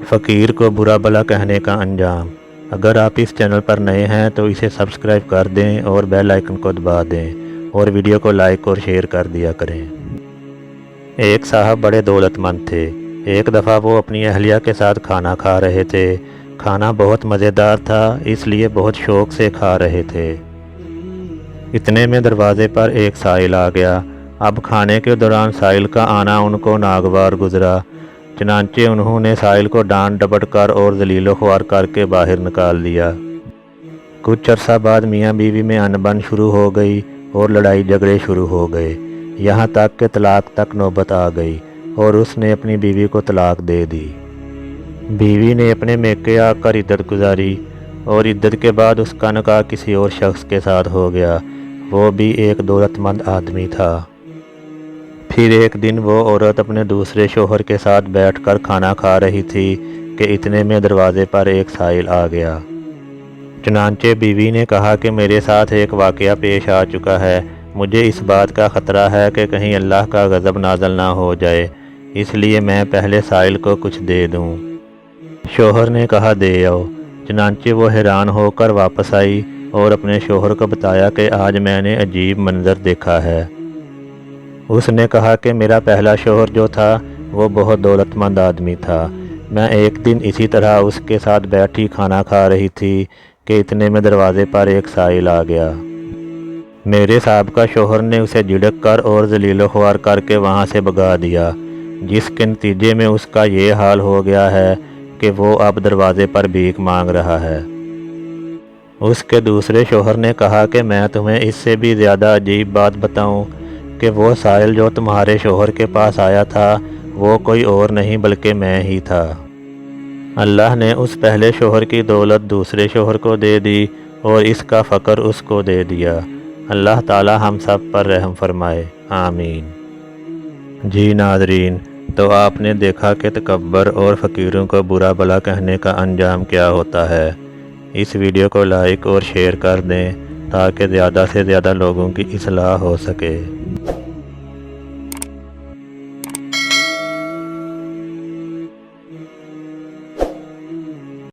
फ़कीर को बुरा भला कहने का अंजाम। अगर आप इस चैनल पर नए हैं तो इसे सब्सक्राइब कर दें और बेल आइकन को दबा दें और वीडियो को लाइक और शेयर कर दिया करें। एक साहब बड़े दौलतमंद थे। एक दफ़ा वो अपनी अहलिया के साथ खाना खा रहे थे। खाना बहुत मज़ेदार था, इसलिए बहुत शौक़ से खा रहे थे। इतने में दरवाज़े पर एक साइल आ गया। अब खाने के दौरान साइल का आना उनको नागवार गुज़रा। चनांचे उन्होंने साहिल को डांट डपट कर और जलीलो ख्वार करके बाहर निकाल दिया। कुछ अरसा बाद मियाँ बीवी में अनबन शुरू हो गई और लड़ाई झगड़े शुरू हो गए, यहाँ तक कि तलाक तक नौबत आ गई और उसने अपनी बीवी को तलाक दे दी। बीवी ने अपने मेके आकर इद्दत गुजारी और इद्दत के बाद उसका निकाह किसी और शख्स के साथ हो गया, वो भी एक दौलतमंद आदमी था। फिर एक दिन वो औरत अपने दूसरे शोहर के साथ बैठकर खाना खा रही थी कि इतने में दरवाज़े पर एक साइल आ गया। चनांचे बीवी ने कहा कि मेरे साथ एक वाक़या पेश आ चुका है, मुझे इस बात का ख़तरा है कि कहीं अल्लाह का गज़ब नाज़िल ना हो जाए, इसलिए मैं पहले साइल को कुछ दे दूँ। शोहर ने कहा दे आओ। चनांचे वो हैरान होकर वापस आई और अपने शोहर को बताया कि आज मैंने अजीब मंज़र देखा है। उसने कहा कि मेरा पहला शोहर जो था वो बहुत दौलतमंद आदमी था। मैं एक दिन इसी तरह उसके साथ बैठी खाना खा रही थी कि इतने में दरवाज़े पर एक साइल आ गया। मेरे साहब का शोहर ने उसे झिड़क कर और जलीलो ख्वार करके वहाँ से भगा दिया, जिसके नतीजे में उसका ये हाल हो गया है कि वो अब दरवाज़े पर भीख मांग रहा है। उसके दूसरे शोहर ने कहा कि मैं तुम्हें इससे भी ज़्यादा अजीब बात बताऊं कि वो साहिल जो तुम्हारे शोहर के पास आया था वो कोई और नहीं बल्कि मैं ही था। अल्लाह ने उस पहले शोहर की दौलत दूसरे शोहर को दे दी और इसका फ़क्र उसको दे दिया। अल्लाह ताला हम सब पर रहम फरमाए, आमीन। जी नाज़रीन, तो आपने देखा कि तकब्बर और फ़कीरों को बुरा भला कहने का अंजाम क्या होता है। इस वीडियो को लाइक और शेयर कर दें ताकि ज़्यादा से ज़्यादा लोगों की इस्लाह हो सके।